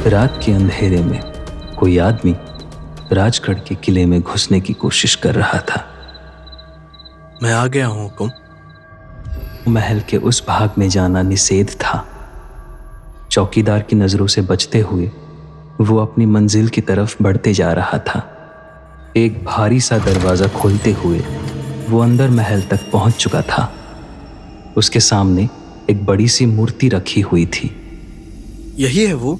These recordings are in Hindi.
रात के अंधेरे में कोई आदमी राजगढ़ के किले में घुसने की कोशिश कर रहा था। मैं आ गया हूँ हुकुम। महल के उस भाग में जाना निषेध था। चौकीदार की नजरों से बचते हुए वो अपनी मंजिल की तरफ बढ़ते जा रहा था। एक भारी सा दरवाजा खोलते हुए वो अंदर महल तक पहुंच चुका था। उसके सामने एक बड़ी सी मूर्ति रखी हुई थी। यही है वो?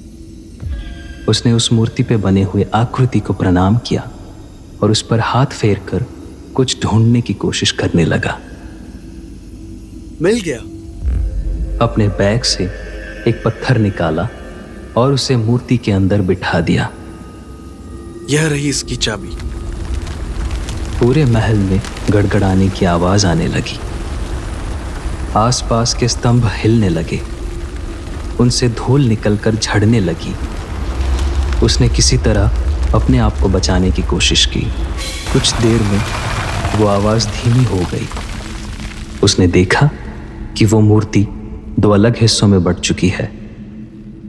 उसने उस मूर्ति पे बने हुए आकृति को प्रणाम किया और उस पर हाथ फेर कर कुछ ढूंढने की कोशिश करने लगा। मिल गया। अपने बैग से एक पत्थर निकाला और उसे मूर्ति के अंदर बिठा दिया। यह रही इसकी चाबी। पूरे महल में गड़गड़ाने की आवाज आने लगी। आसपास के स्तंभ हिलने लगे, उनसे धूल निकलकर झड़ने लगी। उसने किसी तरह अपने आप को बचाने की कोशिश की। कुछ देर में वो आवाज धीमी हो गई। उसने देखा कि वो मूर्ति दो अलग हिस्सों में बंट चुकी है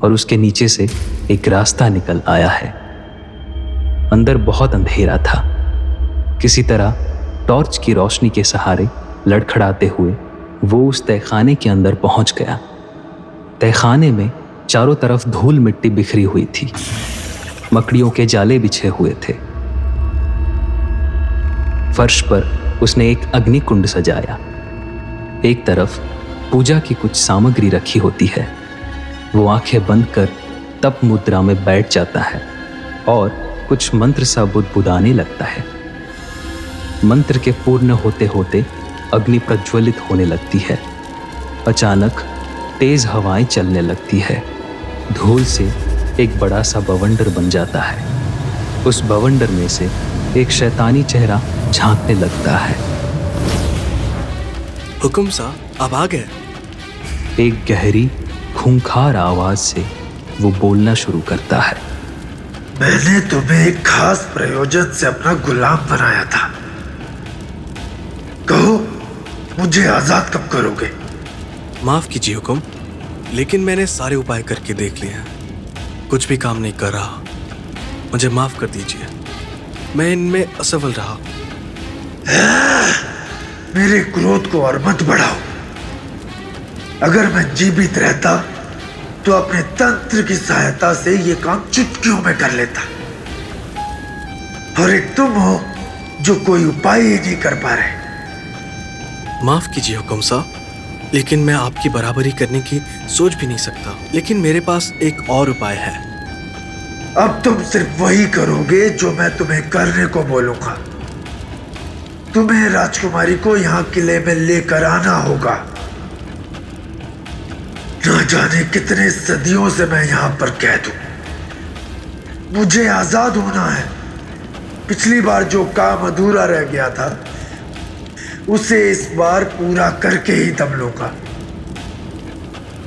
और उसके नीचे से एक रास्ता निकल आया है। अंदर बहुत अंधेरा था। किसी तरह टॉर्च की रोशनी के सहारे लड़खड़ाते हुए वो उस तहखाने के अंदर पहुंच गया। तहखाने में चारों तरफ धूल मिट्टी बिखरी हुई थी। मकड़ियों के जाले बिछे हुए थे। फर्श पर उसने एक अग्निकुंड सजाया। एक तरफ पूजा की कुछ सामग्री रखी होती है। वो आंखें बंद कर तप मुद्रा में बैठ जाता है और कुछ मंत्र सा बुदबुदाने लगता है। मंत्र के पूर्ण होते होते अग्नि प्रज्वलित होने लगती है। अचानक तेज हवाएं चलने लगती है। धूल से एक बड़ा सा बवंडर बन जाता है। उस बवंडर में से एक शैतानी चेहरा झांकने लगता है। हुकुम सा, अब आ गए। एक गहरी खूंखार आवाज से वो बोलना शुरू करता है। मैंने तुम्हें एक खास प्रयोजन से अपना गुलाम बनाया था। कहो, मुझे आजाद कब करोगे? माफ कीजिए हुकुम, लेकिन मैंने सारे उपाय करके देख लिए हैं। कुछ भी काम नहीं कर रहा। मुझे माफ कर दीजिए, मैं इनमें असफल रहा। मेरे क्रोध को और मत बढ़ाओ। अगर मैं जीवित रहता तो अपने तंत्र की सहायता से ये काम चुटकियों में कर लेता। और एक तुम हो जो कोई उपाय ही नहीं कर पा रहे। माफ कीजिए हुकुम साहब, लेकिन मैं आपकी बराबरी करने की सोच भी नहीं सकता। लेकिन मेरे पास एक और उपाय है। अब तुम सिर्फ वही करोगे जो मैं तुम्हें करने को बोलूंगा। तुम्हें राजकुमारी को यहाँ किले में लेकर आना होगा। न जाने कितने सदियों से मैं यहाँ पर कैद हूं। मुझे आजाद होना है। पिछली बार जो काम अधूरा रह गया था उसे इस बार पूरा करके ही दम लूंगा।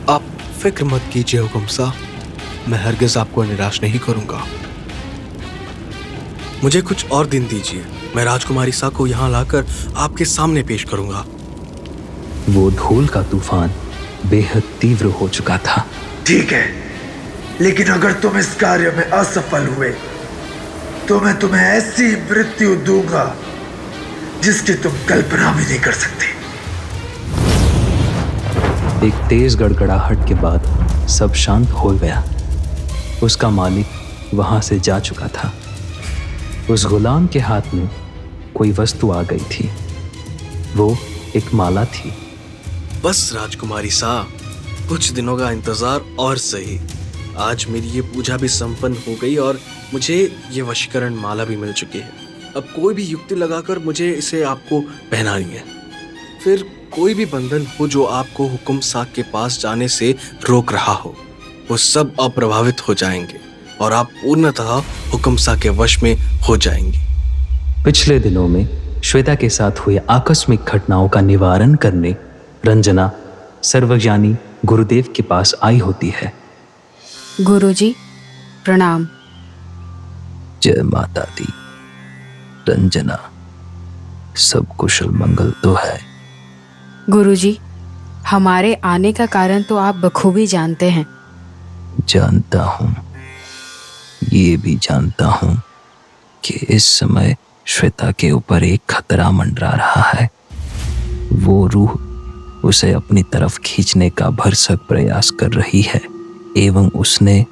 आप फिक्र मत कीजिए हुकुम साहब, मैं हरगिज आपको निराश नहीं करूंगा। मुझे कुछ और दिन दीजिए, मैं राजकुमारी सा को यहाँ लाकर आपके सामने पेश करूंगा। वो धूल का तूफान बेहद तीव्र हो चुका था। ठीक है, लेकिन अगर तुम इस कार्य में असफल हुए तो मैं तुम्हें ऐसी मृत्यु दूंगा जिसकी तुम कल्पना भी नहीं कर सकते। एक तेज गड़गड़ाहट के बाद सब शांत हो गया। उसका मालिक वहां से जा चुका था। उस गुलाम के हाथ में कोई वस्तु आ गई थी। वो एक माला थी। बस राजकुमारी साहब, कुछ दिनों का इंतजार और सही। आज मेरी ये पूजा भी संपन्न हो गई और मुझे ये वशीकरण माला भी मिल चुकी है। अब कोई भी युक्ति लगाकर मुझे इसे आपको पहनानी है। फिर कोई भी बंधन हो जो आपको हुकुम साहब के पास जाने से रोक रहा हो, वो सब अप्रभावित हो जाएंगे और आप पूर्णतः हुकुम साहब के वश में हो जाएंगी। पिछले दिनों में श्वेता के साथ हुए आकस्मिक घटनाओं का निवारण करने रंजना सर्वज्ञानी गुरुदेव के पास आई होती है। गुरुजी प्रणाम। जय माता दी। रंजना, सब कुशल मंगल तो है? गुरुजी, हमारे आने का कारण तो आप बखूबी जानते हैं। जानता हूँ, ये भी जानता हूं कि इस समय श्वेता के ऊपर एक खतरा मंडरा रहा है। वो रूह उसे अपनी तरफ खींचने का भरसक प्रयास कर रही है एवं उसने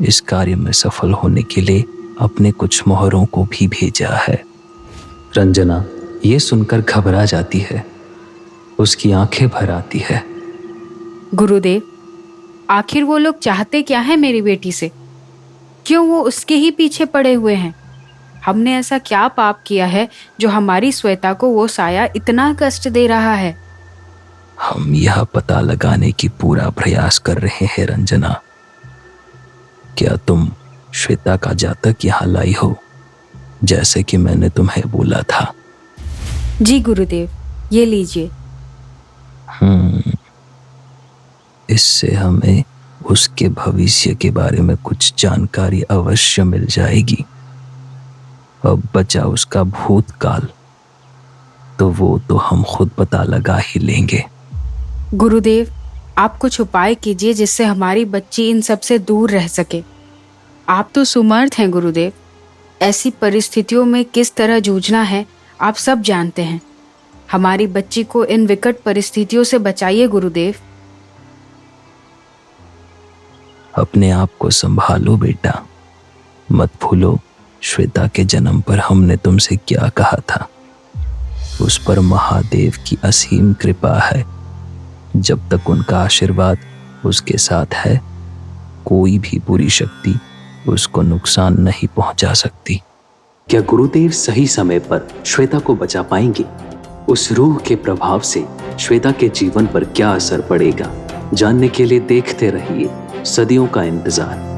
इस कार्य में सफल होने के लिए अपने कुछ मोहरों को भी भेजा है। रंजना ये सुनकर घबरा जाती है, उसकी आंखें भर आती है। गुरुदेव, आखिर वो लोग चाहते क्या है मेरी बेटी से? क्यों वो उसके ही पीछे पड़े हुए हैं? हमने ऐसा क्या पाप किया है जो हमारी श्वेता को वो साया इतना कष्ट दे रहा है? हम यह पता लगाने की पूरा प्रयास कर रहे हैं रंजना। क्या तुम श्वेता का जातक यहाँ लाई हो, जैसे कि मैंने तुम्हें बोला था? जी गुरुदेव, ये लीजिए। इससे हमें उसके भविष्य के बारे में कुछ जानकारी अवश्य मिल जाएगी। अब बचा उसका भूतकाल, तो वो तो हम खुद पता लगा ही लेंगे। गुरुदेव, आप कुछ उपाय कीजिए जिससे हमारी बच्ची इन सब से दूर रह सके। आप तो सुमर्थ हैं गुरुदेव। ऐसी परिस्थितियों में किस तरह जूझना है आप सब जानते हैं। हमारी बच्ची को इन विकट परिस्थितियों से बचाइए गुरुदेव। अपने आप को संभालो बेटा, मत भूलो श्वेता के जन्म पर हमने तुमसे क्या कहा था। उस पर महादेव की असीम कृपा है। जब तक उनका आशीर्वाद उसके साथ है, कोई भी बुरी शक्ति उसको नुकसान नहीं पहुंचा सकती। क्या गुरुदेव सही समय पर श्वेता को बचा पाएंगे? उस रूह के प्रभाव से श्वेता के जीवन पर क्या असर पड़ेगा, जानने के लिए देखते रहिए सदियों का इंतजार।